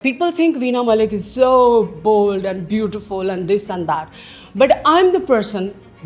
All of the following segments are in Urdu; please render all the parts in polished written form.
People think Veena Malik is so bold and beautiful and this and that. But I'm the person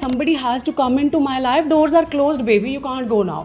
Somebody has to come into my life. Doors are closed, baby. You can't go now.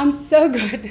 I'm so good.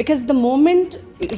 Because the moment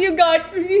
You got me.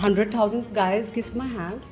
100,000 guys kissed my hand.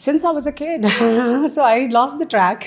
Since I was a kid, so I lost the track.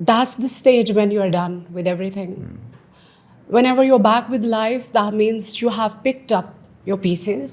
that's the stage when you are done with everything. Whenever you're back with life, that means you have picked up your pieces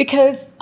Because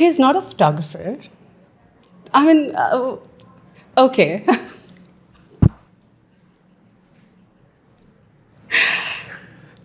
He is not a photographer. I mean, okay.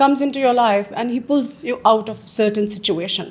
comes into your life and he pulls you out of certain situation.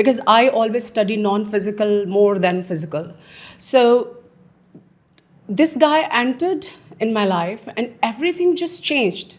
because I always study non-physical more than physical. So this guy entered in my life and everything just changed.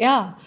Yeah.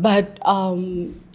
but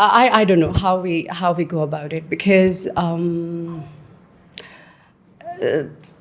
I don't know how we go about it, because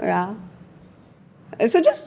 Yeah. So just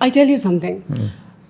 I tell you something.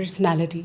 personality.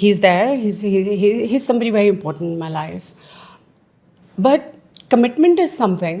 He's there. He's somebody very important in my life. But commitment is something.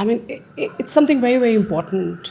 I mean, it's something very very important.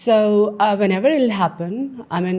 So whenever it'll happen, I mean,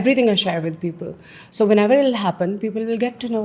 everything I share with people. So whenever it'll happen, people will get to know.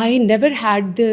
I never had the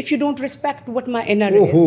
if you don't respect what my inner is,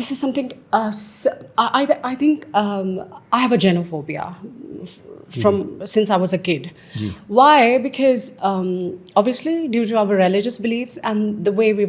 this is something I think I have a genophobia from since I was a kid. Why? Because obviously due to our religious beliefs and the way we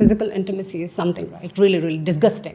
physical intimacy is something right really disgusting.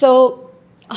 So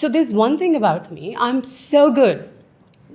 So there's one thing about me, I'm so good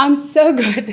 I'm so good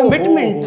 commitment,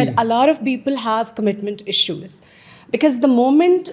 but a lot of people have commitment issues because the moment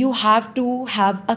you have to have a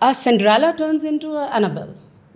a Cinderella turns into a Annabelle.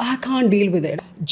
I can't deal with it.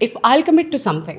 if I'll commit to something,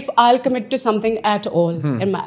if I'll commit to something at all in my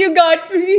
You got me.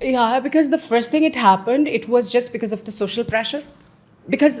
Yeah, because the first thing it happened, it was just because of the social pressure. Because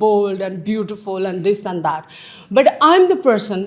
bold and beautiful and this and that. But I'm the person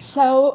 So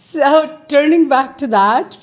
So turning back to that,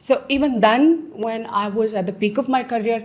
So even then, when I was at the peak of my career,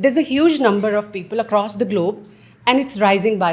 There's a huge number of people across the globe, and it's rising by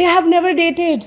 They have never dated.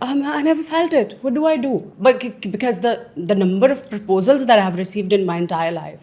I never felt it. What do I do? But because the number of proposals that I have received in my entire life,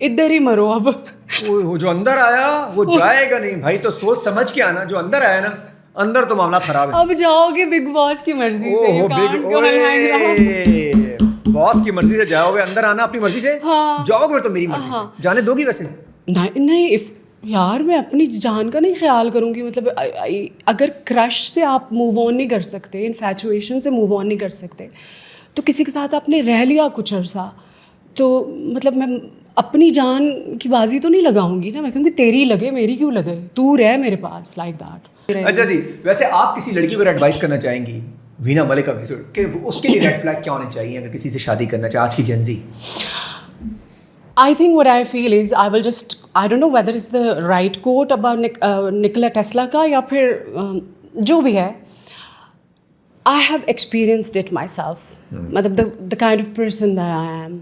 ادھر ہی مرو اب. وہ جو اندر آیا وہ جائے گا نہیں بھائی, تو سوچ سمجھ کے آنا. جو اندر آیا نا, اندر تو معاملہ خراب ہے. اب جاؤ گے بگ باس کی مرضی سے, you can't go and hang around. باس کی مرضی سے جاؤ گے, اندر آنا اپنی مرضی سے جاؤ گے, تو میری مرضی سے جانے دو گی ویسے؟ نہیں یار, میں اپنی جان کا نہیں خیال کروں گی. مطلب اگر کرش سے آپ موو آن نہیں کر سکتے, انفیچویشن سے موو آن نہیں کر سکتے, تو کسی کے ساتھ آپ نے رہ لیا کچھ عرصہ, تو مطلب میں اپنی جان کی بازی تو نہیں لگاؤں گی نا. میں کہوں گی تیری لگے میری کیوں لگے, تو رہ میرے پاس, لائک دیٹ. اچھا جی, ویسے آپ کسی لڑکی کو ایڈوائز کرنا چاہیں گی, وینا ملک کہ اس کے لیے ریڈ فلیگ کیا ہونے چاہیے اگر کسی سے شادی کرنا چاہے آج کی جن زی؟ I think what I feel is I will just, I don't know whether it's the right quote about Nikola Tesla ka ya phir jo bhi hai, I have experienced it myself. Matlab the kind of person that I am.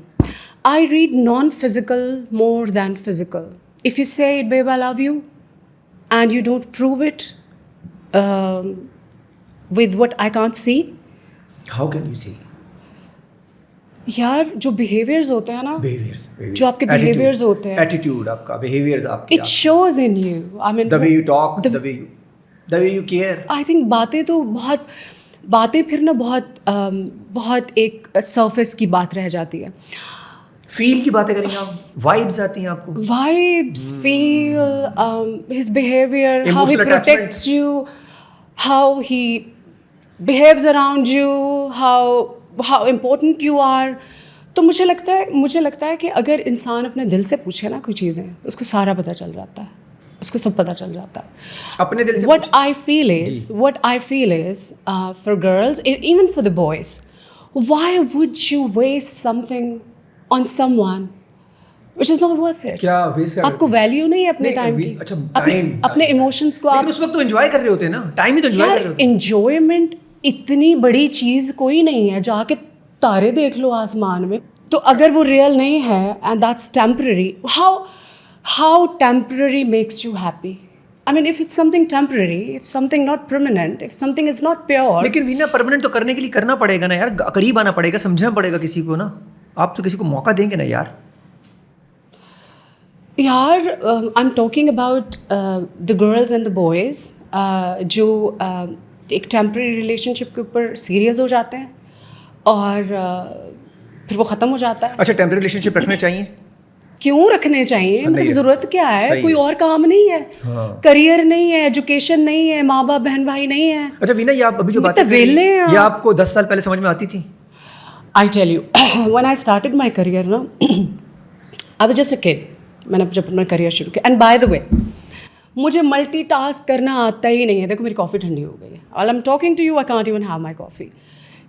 I read non-physical more than physical. If you say, babe, I love you, and you don't prove it with what I can't see. How can you see? یار جو بیہیویئرز ہوتے ہیں نا, جو آپ کے بیہیویئرز ہوتے ہیں, ایٹیٹیوڈ آپ کا, بیہیویئرز آپ کے, it shows in you. I mean the way you talk, the way you care. I think باتیں پھر نا بہت ایک سرفیس کی بات رہ جاتی ہے. فیل کی باتیں کریں گے آپ, وائبز آتی ہیں آپ کو, vibes, feel, his behaviour, how he protects you, how he behaves around you, how important you are. تو مجھے لگتا ہے کہ اگر انسان اپنے دل سے پوچھے نا کوئی چیزیں, اس کو سارا پتہ چل جاتا ہے, اس کو سب پتہ چل جاتا ہے اپنے دل سے. what I feel is for girls, even for the boys, why would you waste something on someone which is not worth it? کیا ویسٹ کر, آپ کو ویلیو نہیں ہے اپنے ٹائم کی, اچھا ٹائم, اپنے ایموشنس کو آپ اس وقت تو انجوائے کر رہے ہوتے ہیں نا, ٹائم ہی تو انجوائے کر رہے ہوتے ہیں. انجوائمنٹ اتنی بڑی چیز کوئی نہیں ہے, جا کے تارے دیکھ لو آسمان میں. تو اگر وہ ریئل نہیں ہے and that's temporary, how temporary makes you happy? I mean, if it's something temporary, if something not permanent, if something is not pure. لیکن وینا پرماننٹ تو کرنے کے لیے کرنا پڑے گا نا یار, قریب آنا پڑے گا, سمجھنا پڑے گا کسی کو نا. آپ تو کسی کو موقع دیں گے نا یار. یار I'm talking about the girls and the boys جو ایک ٹیمپرری ریلیشن شپ کے اوپر سیریس ہو جاتے ہیں اور پھر وہ ختم ہو جاتا ہے. اچھا, ٹیمپرری ریلیشن شپ رکھنے چاہیے, کیوں رکھنے چاہیے؟ مطلب ضرورت کیا ہے؟ کوئی اور کام نہیں ہے, کریئر نہیں ہے, ایجوکیشن نہیں ہے, ماں باپ بہن بھائی نہیں ہے. اچھا وینا, یہ آپ ابھی جو باتیں یہ آپ کو 10 سال پہلے سمجھ میں آتی تھی؟ I tell you, when I started my career نا, I was just a kid. میں نے جب اپنا کریئر شروع کیا, اینڈ بائی دا وے مجھے ملٹی ٹاسک کرنا آتا ہی نہیں ہے. دیکھو میری کافی ٹھنڈی ہو گئی ہے, while I'm talking to you I can't even have my coffee.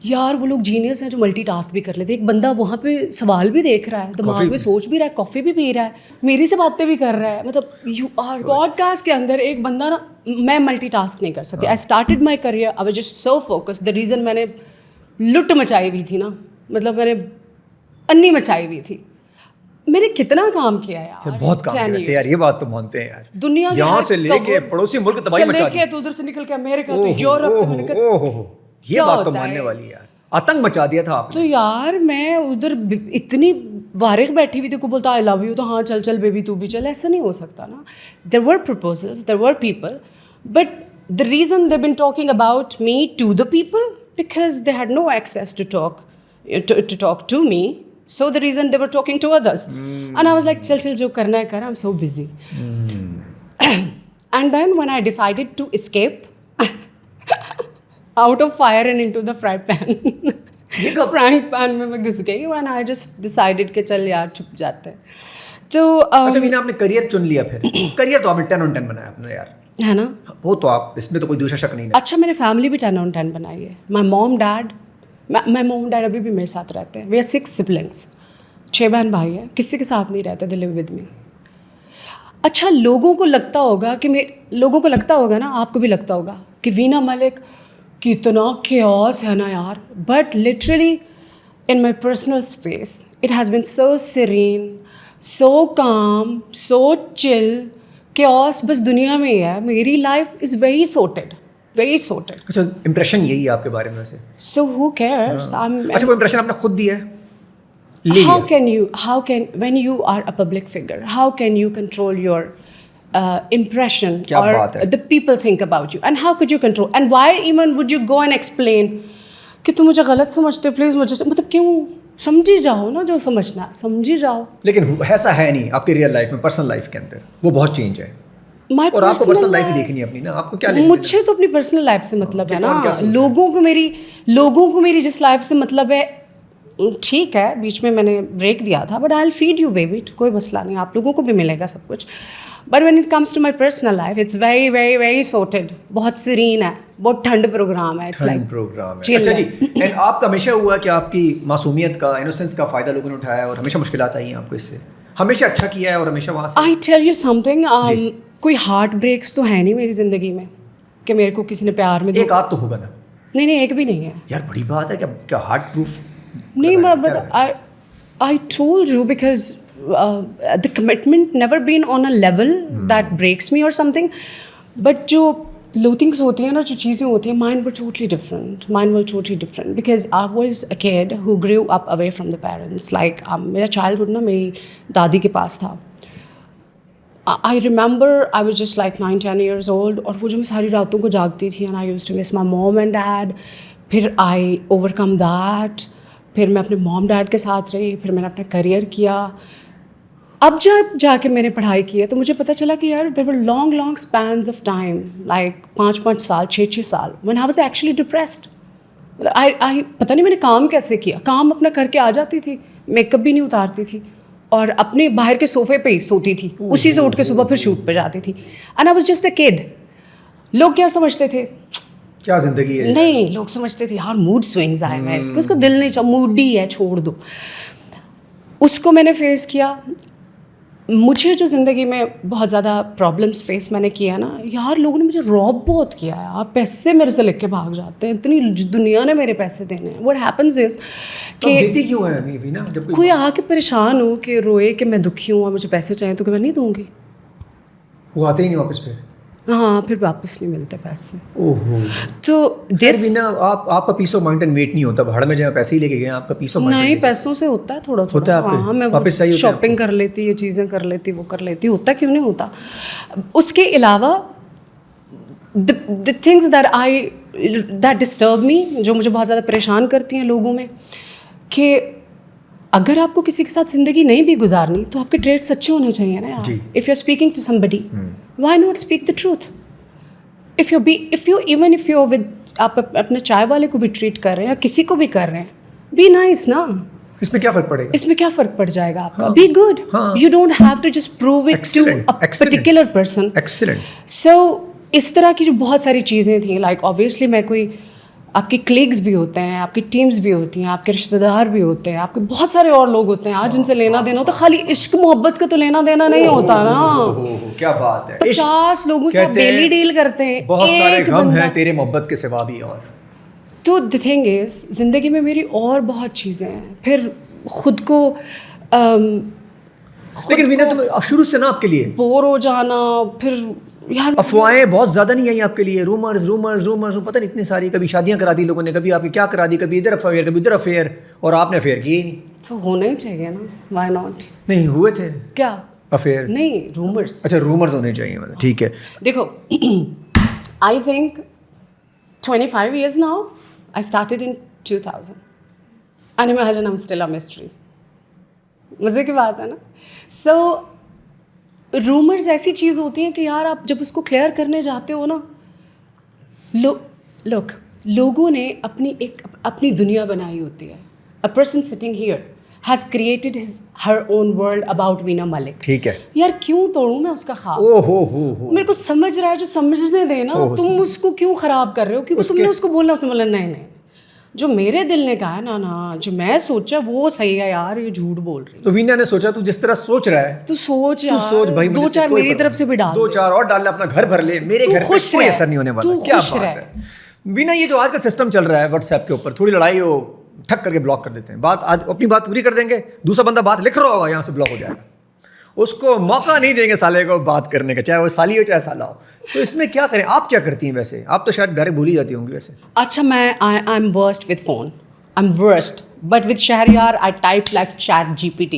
یار وہ لوگ جینیس ہیں جو ملٹی ٹاسک بھی کر لیتے. ایک بندہ وہاں پہ سوال بھی دیکھ رہا ہے, دماغ میں سوچ بھی رہا ہے, کافی بھی پی رہا ہے, میری سے باتیں بھی کر رہا ہے. مطلب یو آر پوڈ کاسٹ کے اندر ایک بندہ نا, میں ملٹی ٹاسک نہیں کر سکتی. I started my career, I was just so focus. The reason میں نے لٹ مچائی ہوئی تھی نا, مطلب میں نے انی مچائی ہوئی تھی. میں نے کتنا کام کیا ہے یار, بہت کام کیا ہے یار, یہ بات تو مانتے ہیں یار. دنیا یہاں سے لے کے پڑوسی ملک تباہی مچا دی, تو ادھر سے نکل کے امریکہ, تو یورپ, یہ بات تو ماننے والی ہے یار, آتنک مچا دیا تھا آپ تو یار میں ادھر اتنی فارغ بیٹھی ہوئی تھی, کو بولتا آئی لو یو, تو ہاں چل چل بیبی تو بھی چل. ایسا نہیں ہو سکتا نا. There were proposals, there were people, but the reason they been talking about me to the people because they had no access to talk to me. So the reason they were talking to others. And I was like, chal jo karna hai kar, I'm so busy. And then when I decided to escape out of fire and into the fry pan, frying pan mein main ghus gayi, and I just decided کہ چل یار چھپ جاتے ہیں. تو اچھا وینا, آپ نے کریئر چن لیا, پھر کریئر تو آپ نے 10 on 10 بنایا اپنا یار, ہے نا, وہ تو آپ, اس میں تو کوئی دوسرا شک نہیں ہے. اچھا میں نے فیملی بھی 10 on 10 بنائی ہے. مائی موم ڈیڈ, میں موم ڈیڈ ابھی بھی میرے ساتھ رہتے ہیں. وی آر 6 siblings, 6 بہن بھائی ہیں, کسی کے ساتھ نہیں رہتے, دے لیو ود می. اچھا لوگوں کو لگتا ہوگا نا, آپ کو بھی لگتا ہوگا کہ وینا ملک کتنا کیوس ہے نا یار, but literally in my personal space it has been so serene, so calm, so chill. Chaos بس دنیا میں ہی ہے. میری لائف از ویری سورٹیڈ. اچھا امپریشن یہی ہے آپ کے بارے میں ویسے, سو ہو کیئرس. اچھا کوئی امپریشن آپ نے خود دیا ہے how can when you are a public figure, how can you control your impression کیا or بات ہے. the people think about you, and how could you control, and why even would you go and explain کہ تم مجھے غلط سمجھتے پلیز مجھے مطلب کیوں سمجھی جاؤ نا جو سمجھنا ہے سمجھی جاؤ. لیکن ایسا ہے نہیں آپ کی ریئل لائف میں, پرسنل لائف کے اندر وہ بہت چینج ہے. My اور آپ کو personal پرسنل لائف ہی life- دیکھنی ہے اپنی نا, آپ کو کیا لینا مجھے تو اپنی پرسنل لائف سے مطلب ہے نا. کون کیا سوچ رہا ہے؟ لوگوں کو میری جس لائف سے مطلب ہے, ٹھیک ہے بیچ میں نے بریک دیا تھا, but I will feed you baby, کوئی مسئلہ نہیں, آپ لوگوں کو بھی ملے گا سب کچھ. But when it comes to my personal life it's very very very sorted, بہت سرین ہے, بہت ٹھنڈ پروگرام ہے. پروگرام ہے. اچھا جی, اینڈ آپ کا ہمیشہ ہوا کہ آپ کی معصومیت کا, انوسینس کا فائدہ لوگوں نے اٹھایا اور ہمیشہ مشکلات آئی ہیں آپ کو, اس سے ہمیشہ اچھا کیا ہے اور ہمیشہ وہاں سے. I tell you some thing, کوئی ہارٹ بریکس تو ہے نہیں میری زندگی میں کہ میرے کو کسی نے پیار میں ایک آدھ تو ہوگا نا. نہیں ایک بھی نہیں ہے یار بڑی بات ہے کیا ہارٹ پروف نہیں. But I told you because the commitment never been on a level that breaks me or something. But جو lootings ہوتی ہیں نا, جو چیزیں ہوتی ہیں, mine were totally different. Mine were totally different because I was a kid who grew up away from the parents. Like میرا childhood نا میری دادی کے پاس تھا. I remember I was just like 9-10 years old, اور وہ جو میں ساری راتوں کو جاگتی تھی and I used to miss my mom and dad. پھر I overcome that. پھر میں اپنے موم ڈیڈ کے ساتھ رہی, پھر میں نے اپنا کریئر کیا. اب جب جا کے میں نے پڑھائی کی ہے تو مجھے پتہ چلا کہ یار there were long spans of time, like 5 سال 6 سال when I was actually depressed. پتہ نہیں میں نے کام کیسے کیا, کام اپنا کر کے آ جاتی تھی, میک اپ بھی نہیں اتارتی تھی, اور اپنے باہر کے صوفے پہ ہی سوتی تھی, اسی سے اٹھ کے صبح پھر شوٹ پہ جاتی تھی. And I was just a kid. لوگ کیا سمجھتے تھے, کیا زندگی ہے, نہیں لوگ سمجھتے تھے یار موڈ سوئنگز آئے ہوئے ہیں اس کو دل نہیں چاہا, موڈی ہے چھوڑ دو. اس کو میں نے فیس کیا. مجھے جو زندگی میں بہت زیادہ پرابلمس فیس میں نے کیا نا یار, لوگوں نے مجھے روب بہت کیا ہے, آپ پیسے میرے سے لے کے بھاگ جاتے ہیں, اتنی دنیا نے میرے پیسے دینے ہیں. واٹ ہیپنز از کہ دیتی کیوں ہے ابھی نا, جب کوئی آ کے پریشان ہو کہ روئے کہ میں دکھی ہوں اور مجھے پیسے چاہیے, تو کہ میں نہیں دوں گی. وہ آتے ہی نہیں واپس پہ. ہاں پھر واپس نہیں ملتے پیسے. اوہو. تو دس آپ کا پیس آف مائنڈ اینڈ ویٹ نہیں ہوتا, بھاڑ میں جب پیسے ہی لے کے گئے آپ کا پیس آف مائنڈ نہیں, پیسوں سے ہوتا ہے تھوڑا ہوتا ہے. ہاں میں شاپنگ کر لیتی, یہ چیزیں کر لیتی, وہ کر لیتی, ہوتا کیوں نہیں ہوتا. اس کے علاوہ the things that disturb me, جو مجھے بہت زیادہ پریشان کرتی ہیں لوگوں میں, کہ اگر آپ کو کسی کے ساتھ زندگی نہیں بھی گزارنی تو آپ کے ٹریٹس اچھے ہونے چاہیے نا یار. If you are speaking to somebody, why not speak the truth. If you even if you with آپ اپنے چائے والے کو بھی ٹریٹ کر رہے ہیں یا کسی کو بھی کر رہے ہیں, بی نائس نا. اس میں کیا فرق پڑے گا, اس میں کیا فرق پڑ جائے گا آپ کا. Be good, you don't have to just prove it to a particular person. Excellent. So اس طرح کی جو بہت ساری چیزیں تھیں, لائک آبویسلی میں کوئی, آپ کی کلیگز بھی ہوتے ہیں, آپ کی ٹیمز بھی ہوتی ہیں, آپ کے رشتہ دار بھی ہوتے ہیں, آپ کے بہت سارے اور لوگ ہوتے ہیں جن سے لینا دینا ہوتا. خالی عشق محبت کا تو لینا دینا نہیں ہوتا نا. کیا بات ہے, 50 لوگوں سے آپ ڈیلی ڈیل کرتے ہیں, بہت سارے غم ہیں تیرے محبت کے سوا بھی. اور تو دی تھنگ از زندگی میں میری اور بہت چیزیں ہیں. پھر خود کو لیکن وینا تم شروع سے نا آپ کے لیے بور ہو جانا, پھر یار افواہیں بہت زیادہ نہیں آئی آپ کے لیے, رومرز پتہ نہیں اتنی ساری, کبھی شادیاں کرا دی لوگوں نے, کبھی آپ کی کیا کرا دی, کبھی ادھر افیئر کبھی ادھر افیئر, اور آپ نے افیئر کیے ہی نہیں. تو ہونا ہی چاہیے نا, وائی ناٹ. نہیں ہوئے تھے کیا افیئر, نہیں رومرز. اچھا رومرز ہونے چاہیے, مطلب ٹھیک ہے. دیکھو I think 25 years now, I started in 2000 and imagine I'm still a mystery. مزے کی بات ہے نا. سو رومرز ایسی چیز ہوتی ہیں کہ یار آپ جب اس کو کلیئر کرنے جاتے ہو نا, لوگ لوگوں نے اپنی دنیا بنائی ہوتی ہے. A person sitting here has created her own world about Veena Malik. ٹھیک ہے یار کیوں توڑوں میں اس کا خواب. میرے کو سمجھ رہا ہے جو سمجھنے دے نا, تم اس کو کیوں خراب کر رہے ہو, کیونکہ تم نے اس کو بولنا, اس نے بولا نہیں جو میرے دل نے کہا ہے نا جو میں سوچا وہ صحیح ہے یار, یہ جھوٹ بول رہی. تو وینا نے سوچا تو جس طرح سوچ رہا ہے تو سوچ یار, سوچ بھائی, 2-4 میری طرف سے بھی ڈال, 2-4 اور ڈال لے, اپنا گھر بھر لے, میرے گھر پہ کوئی اثر نہیں ہونے والا. کیا بات ہے وینا, یہ جو آج کا سسٹم چل رہا ہے واٹس ایپ کے اوپر, تھوڑی لڑائی ہو ٹھک کر کے بلاک کر دیتے ہیں, بات اپنی بات پوری کر دیں گے, دوسرا بندہ بات لکھ رہا ہوگا یہاں سے بلاک ہو جائے گا, اس کو موقع نہیں دیں گے سالے کو بات کرنے کا, چاہے وہ سالی ہو چاہے سالا ہو. تو اس میں کیا کریں, آپ کیا کرتی ہیں ویسے, آپ تو شاید ڈائریکٹ بھول ہی جاتی ہوں گی ویسے. اچھا میں I am worst with phone, I'm worst. But with Shahryar, I type like Chat GPT.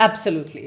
Absolutely.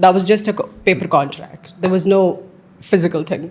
That was just a paper contract. There was no physical thing.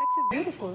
Sex is beautiful.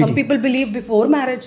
some people believe before marriage.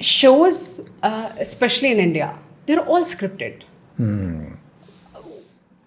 shows especially in India, they're all scripted.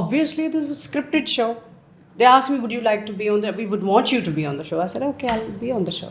obviously this was scripted show. They asked me, would you like to be on the, we would want you to be on the show. I said, okay, I'll be on the show.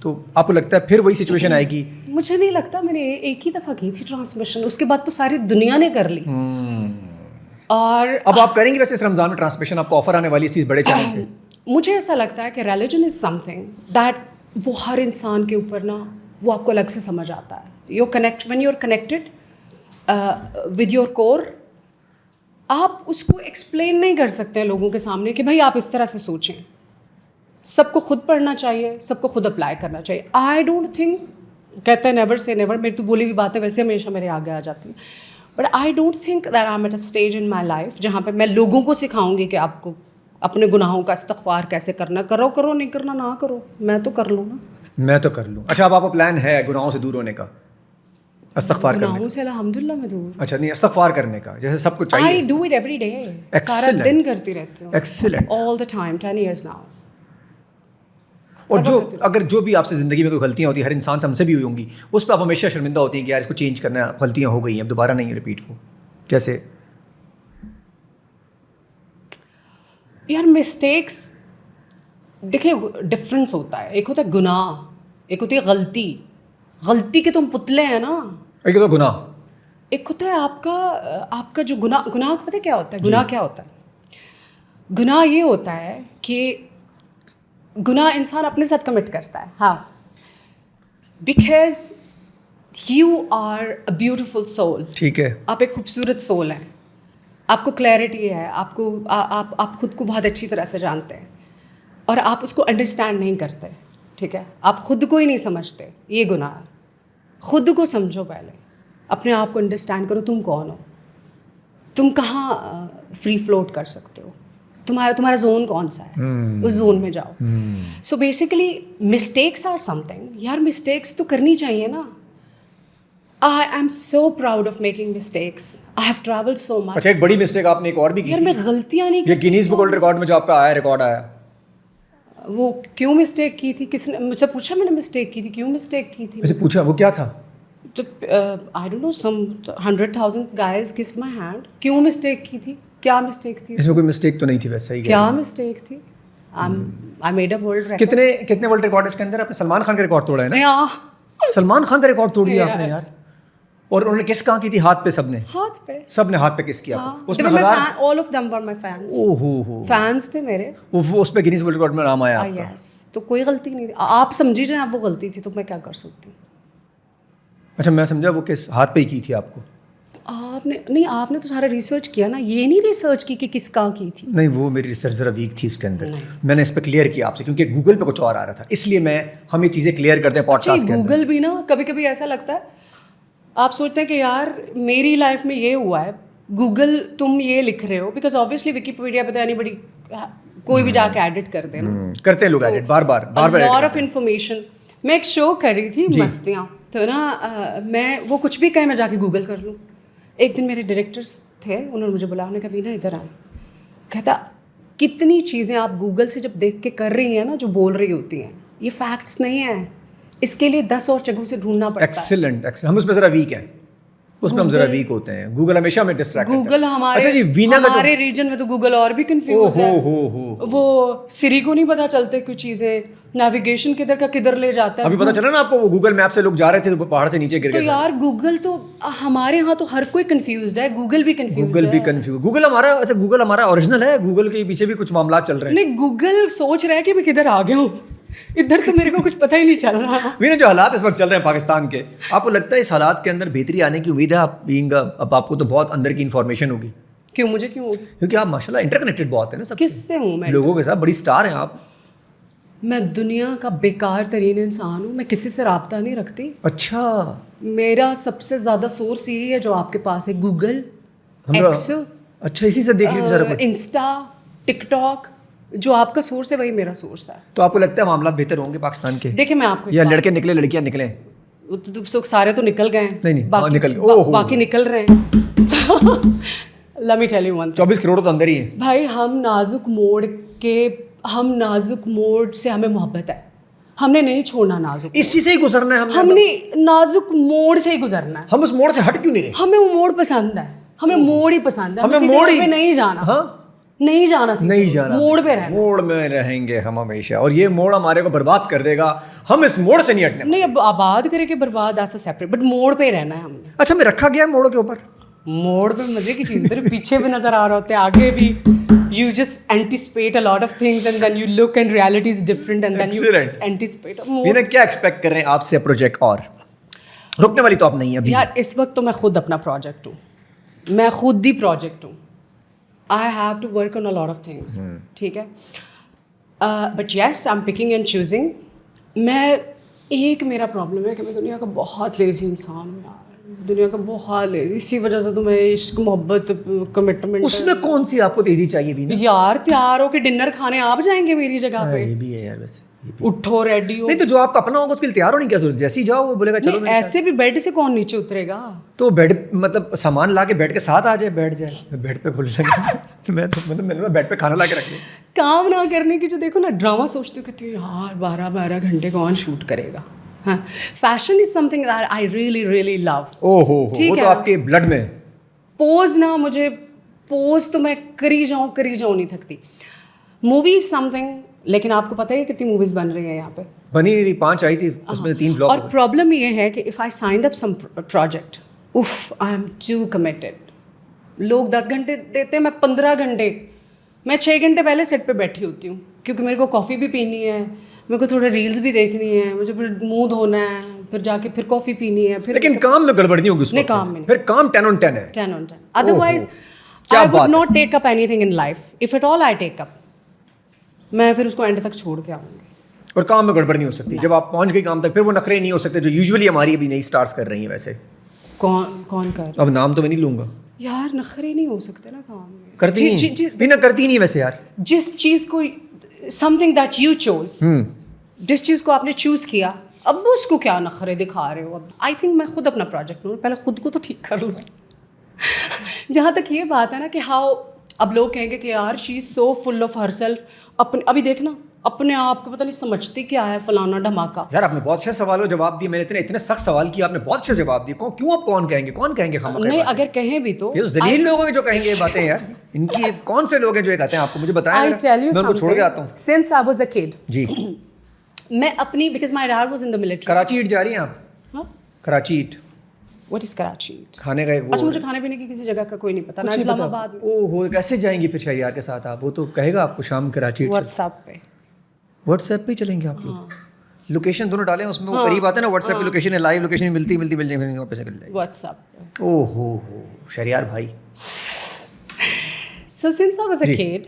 تو آپ کو لگتا ہے پھر وہی سچویشن آئے گی؟ مجھے نہیں لگتا, میں نے ایک ہی دفعہ کی تھی ٹرانسمیشن, اس کے بعد تو ساری دنیا نے کر لی. اور اب آپ کریں گے ویسے اس رمضان میں ٹرانسمیشن؟ آپ کو آفر آنے والی اس چیز بڑے چینل سے. مجھے ایسا لگتا ہے کہ religion is something that وہ ہر انسان کے اوپر نا وہ آپ کو الگ سے سمجھ آتا ہے. When you are connected with your core, آپ اس کو ایکسپلین نہیں کر سکتے لوگوں کے سامنے کہ بھائی آپ اس طرح سے سوچیں. سب کو خود پڑھنا چاہیے, سب کو خود اپلائی کرنا چاہیے. آئی ڈونٹ تھنک, کہتے ہیں نیور سے نیور, میری تو بولی ہوئی باتیں ویسے ہمیشہ میرے آگے آ جاتی ہیں, but I don't think that I am at a stage in my life جہاں پہ میں لوگوں کو سکھاؤں گی کہ آپ کو اپنے گناہوں کا استغفار کیسے کرنا. کرو نہیں کرنا نہ کرو, میں تو کر لوں نا. میں تو کر لوں. اچھا, اب آپ کا پلان ہے گناہوں سے دور ہونے کا, استغفار کرنے کا؟ گناہوں سے الحمدللہ میں دور. اچھا, نہیں استغفار کرنے کا جیسے سب کو چاہیے. I do it every day, سارا دن کرتی رہتی ہوں. Excellent. All the time, 10 years now. اور اگر جو بھی آپ سے زندگی میں کوئی غلطیاں ہوتی ہیں, ہر انسان سے ہم سے بھی ہوئی ہوں گی, اس پہ آپ ہمیشہ شرمندہ ہوتی ہیں کہ یار اس کو چینج کرنا ہے, غلطیاں ہو گئی ہیں, اب دوبارہ نہیں ریپیٹ ہو. جیسے یار مسٹیکس, دیکھیں ڈفرینس ہوتا ہے. ایک ہوتا ہے گناہ, ایک ہوتی ہے غلطی. غلطی کے تو ہم پتلے ہیں نا. ایک تو گناہ, ایک ہوتا ہے آپ کا جو گناہ پتہ ہے کیا ہوتا ہے؟ گناہ کیا ہوتا ہے؟ گناہ یہ ہوتا ہے کہ گناہ انسان اپنے ساتھ کمٹ کرتا ہے. ہاں, because you are a beautiful soul. ٹھیک ہے, آپ ایک خوبصورت سول ہیں, آپ کو کلیئرٹی ہے, آپ خود کو بہت اچھی طرح سے جانتے ہیں, اور آپ اس کو انڈرسٹینڈ نہیں کرتے. ٹھیک ہے, آپ خود کو ہی نہیں سمجھتے, یہ گناہ ہے. خود کو سمجھو پہلے, اپنے آپ کو انڈرسٹینڈ کرو, تم کون ہو, تم کہاں فری فلوٹ کر سکتے ہو, تمہارا زون کون سا ہے, اس زون میں جاؤ. So basically mistakes are something. یار مسٹیکس تو کرنی چاہیے نا. I am so proud of making mistakes. I have traveled so much. اچھا, ایک بڑی مسٹیک آپ نے ایک اور بھی کی. یار میں غلطیاں نہیں یہ گینیز بک ورلڈ ریکارڈ میں جو آپ کا آیا ریکارڈ آیا, وہ کیوں مسٹیک کی تھی؟ کس نے مجھ سے پوچھا میں نے مسٹیک کی تھی, کیوں مسٹیک کی تھی؟ ویسے پوچھا وہ کیا تھا؟ تو I don't know, some 100,000 guys kissed my hand. کیوں مسٹیک کی تھی؟ کیا مسٹیک تھی؟ اس میں کوئی مسٹیک تو نہیں تھی ویسے ہی. کیا مسٹیک تھی؟ I made a world record. کتنے ورلڈ ریکارڈ اس کے اندر؟ آپ نے سلمان خان کا ریکارڈ توڑا ہے نا. Yeah. سلمان خان کا ریکارڈ توڑ دیا آپ نے یار. اور انہوں نے کس کہاں کی تھی؟ ہاتھ پہ. سب نے ہاتھ پہ کس کیا؟ اس میں all of them were my fans. Oh fans تھے میرے. اس پہ گینیز ورلڈ ریکارڈ میں نام آیا. یس, تو کوئی غلطی نہیں تھی. آپ سمجھی جائیں آپ وہ غلطی تھی تو میں کیا کر سکتی ہوں. اچھا, میں سمجھا وہ کس ہاتھ پہ ہی کی تھی آپ کو. آپ نے تو سارا ریسرچ کیا نا, یہ نہیں ریسرچ کی کہ کس کہاں کی تھی. نہیں, وہ میری ریسرچ ذرا ویک تھی اس کے اندر. میں نے اس پہ کلیئر کیا آپ سے, کیونکہ گوگل پہ کچھ اور آ رہا تھا, اس لیے ہم یہ چیزیں کلیئر کرتے ہیں پوڈ کاسٹ کے اندر. گوگل بھی نا کبھی کبھی ایسا لگتا ہے, آپ سوچتے ہیں کہ یار میری لائف میں یہ ہوا ہے, گوگل تم یہ لکھ رہے ہو, بیکاز آبویسلی ویکیپیڈیا پہ تو اینی بڑی کوئی بھی جا کے ایڈٹ کر دے نا, کرتے ہیں لوگ edit bar bar lot of information. میں ایک شو کر رہی تھی مستیاں, تو نا میں وہ کچھ بھی کہیں میں جا کے گوگل کر لوں. ایک دن میرے ڈائریکٹرس تھے, انہوں نے مجھے بلایا, انہوں نے کہا وینا ادھر آئیں. کہتا کتنی چیزیں آپ گوگل سے جب دیکھ کے کر رہی ہیں نا, جو بول رہی ہوتی ہیں, یہ فیکٹس نہیں ہیں, اس کے لیے 10 اور جگہوں سے ڈھونڈنا پڑتا ہے. ایکسیلنٹ. ہم اس میں ذرا ویک ہیں, اس میں ہم ذرا ویک ہوتے ہیں. گوگل ہمیشہ ہمیں ڈسٹریکٹ کرتا ہے. گوگل ہمارے ریجن میں تو گوگل اور بھی کنفیوز ہے. وہ سری کو نہیں پتہ چلتے کچھ چیزیں, نیویگیشن کدھر کا کدھر لے جاتا ہے. ابھی پتہ چلا نا آپ کو, وہ گوگل میپ سے لوگ جا رہے تھے تو پہاڑ سے نیچے گر گئے. تو یار گوگل تو ہمارے یہاں تو ہر کوئی کنفیوزڈ ہے, گوگل بھی کنفیوز. گوگل ہمارا اوریجنل ہے, گوگل کے پیچھے بھی کچھ معاملات چل رہے ہیں. نہیں, گوگل سوچ رہا ہے کہ میں کدھر آ گیا ہوں, ادھر تو میرے کو کچھ پتہ ہی نہیں چل رہا. میرے جو حالات اس وقت چل رہے ہیں پاکستان کے, آپ کو لگتا ہے اس حالات کے اندر بہتری آنے کی امید ہے؟ اب آپ کو تو بہت اندر کی انفارمیشن ہوگی. کیوں مجھے کیوں ہوگی؟ کیونکہ آپ ماشاء اللہ انٹر کنیکٹڈ بہت ہیں نا سب. کس سے ہوں میں؟ لوگوں کے ساتھ بڑی اسٹار ہیں آپ. میں دنیا کا بیکار ترین انسان ہوں, میں کسی سے رابطہ نہیں رکھتی. اچھا, میرا سب سے زیادہ سورس یہی ہے جو آپ کے پاس ہے, گوگل, ایکس. اچھا, اسی سے دیکھ لیتے سارا کچھ. انسٹا, ٹک ٹاک, جو آپ کا سورس ہے وہی میرا سورس ہے. تو آپ کو لگتا ہے معاملات بہتر ہوں گے پاکستان کے؟ دیکھیں میں آپ کو, یا لڑکے نکلے لڑکیاں نکلیں؟ سارے تو نکل گئے ہیں. نہیں, باقی نکل رہے ہیں. Let me tell you one thing. 24 crore تو اندر ہی ہیں بھائی. ہم نازک موڈ سے ہمیں محبت ہے, ہم نے نہیں چھوڑنا نازک. اسی سے ہی گزرنا ہے, ہم نے نازک موڈ سے ہی گزرنا ہے. ہم اس موڑ سے ہٹ کیوں نہیں رہے؟ ہمیں وہ موڈ پسند ہے, ہمیں موڈ ہی پسند ہے, ہمیں موڈ پہ نہیں جانا. ہاں, نہیں جانا نہیں جانا, موڑ پہ رہنا, موڑ میں رہیں گے ہم ہمیشہ, اور یہ موڑ ہمارے کو برباد کر دے گا, ہم اس موڑ سے نہیں ہٹنے. نہیں اب آباد کرے کے برباد ایسا سیپریٹ, بٹ موڑ پہ ہی رہنا ہے ہم نے. اچھا میں رکھا گیا موڑ کے اوپر, موڑ پہ مزے کی چیز, تیرے پیچھے بھی نظر آ رہا ہوتا ہے, آگے بھی. You just anticipate a lot of things and then you look and reality is different and then you anticipate. یہ کیا ایکسپیکٹ کر رہے ہیں آپ سے پروجیکٹ, اور رکنے والی تو آپ نہیں ہیں ابھی. یار اس وقت تو میں خود اپنا پروجیکٹ ہوں, میں خود ہی پروجیکٹ ہوں. I have to work on a lot of things. ٹھیک ہے, but yes I'm picking and choosing. میں ایک میرا پرابلم ہے کہ میں دنیا کا بہت لیزی انسان ہوں یار, دنیا کا بہت لیزی, اسی وجہ سے تو میں عشق محبت کمٹمنٹ. اس میں کون سی آپ کو تیزی چاہیے بھی یار, تیار ہو کے ڈنر کھانے آپ جائیں گے میری جگہ پہ, یہ بھی ہے یار ویسے, اٹھو ریڈی ہو. نہیں تو جو آپ کا اپنا ہوگا اس کے لیے تیار ہونے کی کیا ضرورت, جیسے ہی جاؤ وہ بولے گا چلو. ایسے بھی بیڈ سے کون نیچے اترے گا, تو بیڈ مطلب سامان لا کے بیڈ کے ساتھ آ جائے, بیٹھ جائے, بیڈ پہ بھول لگے میں تو مطلب بیڈ پہ کھانا لا کے رکھ لیں. کام نہ کرنے کی جو دیکھو نا ڈرامہ سوچتی ہوں کہتی ہوں یار 12 گھنٹے کون شوٹ کرے گا. ہاں, fashion is something that I really love. او ہو, وہ تو آپ کے بلڈ میں. پوز نہ, مجھے پوز تو میں کری جاؤں نہیں تھکتی. مووی از سم تھنگ, لیکن آپ کو پتہ ہے کتنی موویز بن رہی ہیں یہاں پہ, بنی رہی 5 آئی تھی, اس میں 3 فلاپ. اور پرابلم یہ ہے کہ if I signed up some project, I am too committed. لوگ 10 گھنٹے دیتے ہیں, میں 15 گھنٹے, میں 6 گھنٹے پہلے سیٹ پہ بیٹھی ہوتی ہوں, کیونکہ میرے کو کافی بھی پینی ہے, میرے کو تھوڑے ریلز بھی دیکھنی ہے, مجھے پھر منہ دھونا ہے, پھر جا کے پھر کافی پینی ہے. پھر لیکن کام میں گڑبڑ نہیں ہوگی اس میں, کام میں پھر کام 10 on 10 ہے. 10 on 10. Otherwise I would not take up anything in life. If at all I take up, میں پھر اس کو اینڈ تک چھوڑ کے آؤں گی. اور کام میں گڑبڑ نہیں ہو سکتی جب آپ پہنچ گئی کام تک, پھر وہ نخرے نہیں ہو سکتے جو یوزولی ہماری ابھی نئی اسٹارٹس کر رہی ہیں. ویسے کون کر, اب نام تو میں نہیں لوں گا یار نخرے نہیں ہو سکتے نا کام میں. کرتی نہیں, بنا کرتی نہیں ویسے یار. جس چیز کو some thing that you choose, جس چیز کو آپ نے چوز کیا, اب اس کو کیا نخرے دکھا رہے ہو. اب آئی تھنک میں خود اپنا پروجیکٹ ہوں, پہلے خود کو تو ٹھیک کر لوں. جہاں تک یہ بات ہے نا کہ ہاؤ, اب لوگ کہیں گے کہ یار شی از سو فل آف ہر سیلف. ابھی دیکھنا اپنے آپ کو پتہ نہیں سمجھتی کیا ہے فلانا دھماکہ. یار آپ نے بہت اچھے سوالوں جواب دیے, میں نے اتنے سخت سوال کیا, آپ نے بہت اچھے جواب دیے. کیوں آپ کون کہیں گے نہیں, اگر کہیں بھی تو یہ ذلیل لوگ ہیں جو کہیں گے یہ باتیں یار. ان کی کون سے لوگ ہیں جو یہ کہتے ہیں آپ کو, مجھے بتائیں, میں ان کو چھوڑ کے آتا ہوں. سنس آئی واز اے کڈ, جی میں اپنی, because my dad was in the military. Karachi eat جا رہی ہیں آپ؟ Karachi eat what is Karachi eat? کھانے کا. اچھا مجھے کھانے پینے کی کسی جگہ کا کوئی نہیں پتا نا, اسلام آباد میں. او ہو, کیسے جائیں گی پھر شہریار کے ساتھ آپ؟ وہ تو کہے گا آپ کو شام کراچی ایٹ. واٹس ایپ پہ چلیں گے آپ لوگ, لوکیشن دونوں ڈالیں اس میں, وہ قریب آتے ہیں نا واٹس ایپ پہ لوکیشن ہے, لائیو لوکیشن مل جائے گی, وہاں پہ سے نکل جائے گی واٹس ایپ. او ہو شہریار بھائی. So since I was a کڈ,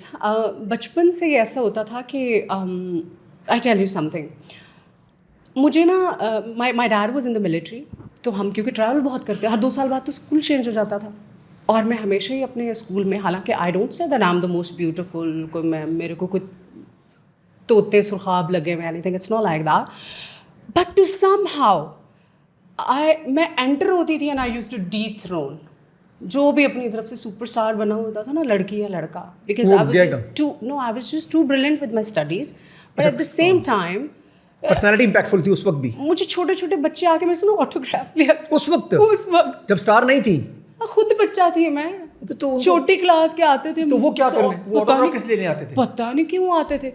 بچپن سے یہ ایسا ہوتا تھا کہ I tell you some thing, مجھے نا مائی dad was in the military, تو ہم کیونکہ ٹریول بہت کرتے ہیں, ہر 2 سال بعد تو اسکول چینج ہو جاتا تھا, اور میں ہمیشہ ہی اپنے اسکول میں, حالانکہ I don't say that I am the most beautiful, کوئی میرے کو کوئی طوطے سرخاب لگے ہوئے, anything, it's not like that, but to somehow میں انٹر ہوتی تھی and I used to dethrone جو بھی اپنی طرف سے سپر اسٹار بنا ہوتا تھا نا, لڑکی یا لڑکا, because I was just too brilliant with my studies, but at the same time personality impactful تھی اس وقت بھی. مجھے چھوٹے بچے آ کے میرے سے آٹوگراف لیا اس وقت جب اسٹار نہیں تھی, خود بچہ تھی میں, چھوٹی کلاس کے آتے تھے. تو وہ کیا کرنے, وہ آٹوگراف کس لیے لینے آتے تھے؟ پتہ نہیں کیوں آتے تھے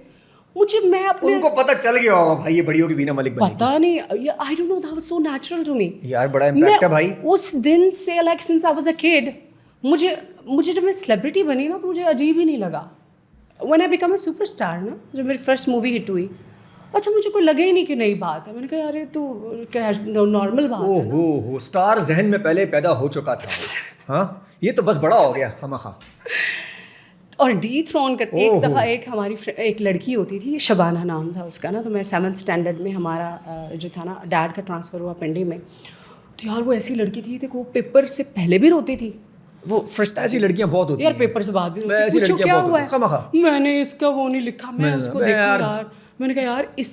مجھے. میں اپنے ان کو پتہ چل گیا ہوگا بھائی یہ بڑی ہوگی بینا ملک بنے گی, پتہ نہیں, I don't know, that was so natural to me. یار بڑا امپیکٹ ہے بھائی. اس دن سے like since I was a kid, مجھے جب میں سیلیبریٹی بنی نا تو مجھے عجیب ہی نہیں لگا. When I become a super star نا, جب میری فرسٹ مووی ہٹ ہوئی, اچھا مجھے کوئی لگے ہی نہیں کہ نئی بات ہے. میں نے کہا یار یہ تو نارمل بات ہے. او اسٹار ذہن میں پہلے پیدا ہو چکا تھا. ہاں یہ تو بس بڑا ہو گیا خامخواہ. اور ڈی تھرون کر ایک دفعہ ایک ہماری ایک لڑکی ہوتی تھی, شبانہ نام تھا اس کا نا, تو میں 7th اسٹینڈرڈ میں ہمارا جو تھا نا ڈیڈ کا ٹرانسفر ہوا پنڈی میں, تو یار وہ ایسی لڑکی تھی کہ وہ پیپر سے پہلے بھی روتی تھی. وہ فرسٹ ایسی لڑکیاں بہت ہوتی ہیں یار, پیپر سے بعد بھی روتی. پوچھو کیا ہوا ہے, میں نے اس کا وہ نہیں لکھا, میں اس کو دیکھوں یار, میں نے کہا یار اس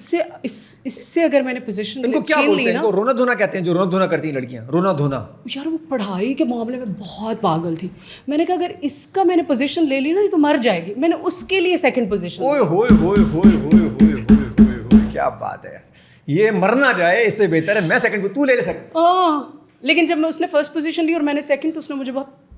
سے اگر میں نے پوزیشن چھین لی نا, رونا دھونا کہتے ہیں جو رونا دھونا کرتی ہیں لڑکیاں, رونا دھونا. یار وہ پڑھائی کے معاملے میں بہت پاگل تھی. میں نے کہا اگر اس کا میں نے پوزیشن لے لی نا تو مر جائے گی. میں نے اس کے لیے سیکنڈ پوزیشن. اوئے ہوئے ہوئے ہوئے ہوئے ہوئے ہوئے, کیا بات ہے, یہ مرنا جائے اس سے بہتر ہے میں سیکنڈ کو تو لے سکتا. ہاں لیکن جب میں اس نے فرسٹ پوزیشن لی اور میں نے سیکنڈ, تو اس نے مجھے بہت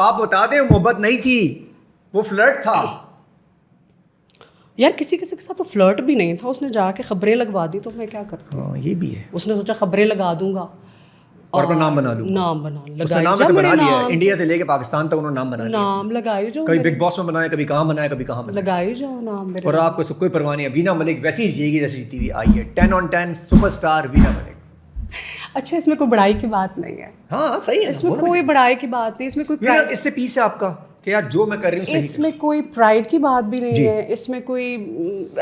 آپ بتا دیں محبت نہیں تھی, وہ فلرٹ تھا. یار کسی کے ساتھ تو فلرٹ بھی نہیں تھا, اس نے جا کے خبریں لگوا دی, تو میں کیا کرتا ہوں. ہاں یہ بھی ہے. اس نے سوچا خبریں لگا دوں گا اور اپنا نام بنا دوں. نام بنا اس نے لگائی نام جا سے بنا میرے لیا ہے, نام, انڈیا سے لے کے پاکستان تک انہوں نے نام بنا لیا. نام لگائی جو کبھی بگ باس میں بنایا, کبھی کہاں بنایا, کبھی کہاں بنایا. لگائی جاؤ نام میرے. اور آپ کو سب کوئی پرواہ نہیں ہے, وینا ملک ویسی ہی جیے گی جیسی جیتی ہوئی آئی ہے. 10 on 10 سپر اسٹار وینا ملک. اچھا اس میں کوئی بڑائی کی بات نہیں ہے, ہاں صحیح ہے, اس میں کوئی بڑائی کی بات نہیں, اس میں کوئی اس سے پیس ہے آپ کا کہ یار جو میں کر رہی ہوں صحیح. اس میں کوئی پرائڈ کی بات بھی نہیں ہے, اس میں کوئی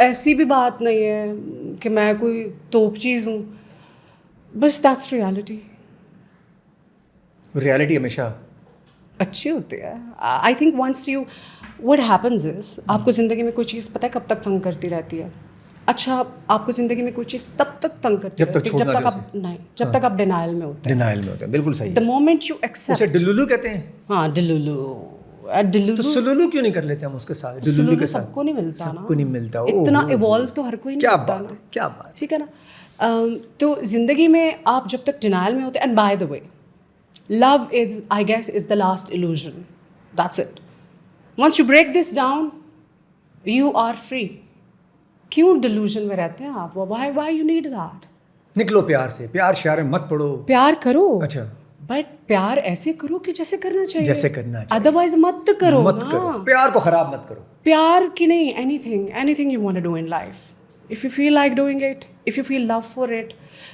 ایسی بھی بات نہیں ہے کہ میں کوئی توپ چیز ہوں. بس دیٹس ریالٹی. ریالٹی ہمیشہ اچھی ہوتی ہے. I think once you what happens is, آپ کو زندگی میں کوئی چیز پتہ ہے کب تک تنگ کرتی رہتی ہے. اچھا آپ کو زندگی میں کوئی چیز تب تک تنگ کرتی رہتی ہے جب تک آپ ڈینائل میں ہوتے ہیں. ڈینائل میں ہوتے ہیں, بالکل صحیح. The moment you accept. اسے ڈلولو کہتے ہیں. ہاں ڈلولو. تو سلولو کیوں نہیں کر لیتے ہم اس کے ساتھ؟ ڈلولو کے ساتھ سب کو نہیں ملتا نا, سب کو نہیں ملتا. اتنا ایوالو تو ہر کوئی نہیں ہوتا. کیا بات ہے, کیا بات. ٹھیک ہے نا. تو زندگی میں آپ جب تک ڈینائل میں ہوتے ہیں, and by the way love is I guess is the last illusion. That's it. Once you break this down, you are free. کیوں delusion میں رہتے ہیں آپ؟ Why you need that? نکلو پیار سے, پیار شیار میں مت پڑو. پیار کرو, اچھا بٹ پیار ایسے کرو کہ جیسے کرنا چاہیے, جیسے کرنا چاہیے. ادروائز مت کرو, مت کرو, پیار کو خراب مت کرو. پیار کی نہیں, anything you want to do in life. If you feel like doing it, if you feel love for it.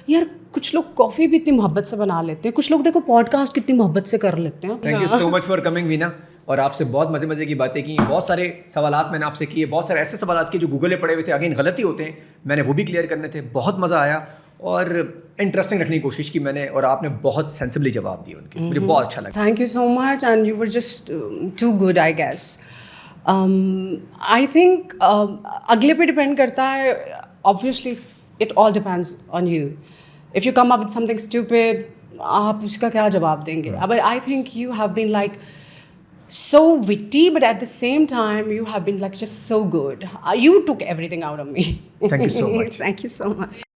یار کچھ لوگ کافی بھی اتنی محبت سے بنا لیتے ہیں, کچھ لوگ دیکھو پوڈ کاسٹ کتنی محبت سے کر لیتے ہیں. Thank you so much for coming Veena. اور آپ سے بہت مزے کی باتیں کی, بہت سارے سوالات میں نے آپ سے کیے, بہت سارے ایسے سوالات کیے جو گوگل پہ پڑے ہوئے تھے, اگین غلطی ہوتے ہیں, میں نے وہ بھی کلیئر کرنے تھے. بہت مزہ آیا اور انٹرسٹنگ رکھنے کی کوشش کی میں نے, اور آپ نے بہت سینسبلی جواب دیے ان کے, مجھے بہت اچھا لگا. Thank you so much and you were just too good I guess. I think اگلے پہ ڈپینڈ کرتا ہے. obviously it all depends on you. If you come up with something stupid, آپ اس کا کیا جواب دیں گے؟ But I think you have been like so witty, but at the same time you have been like just so good. You took everything out of me. Thank you so much. Thank you so much.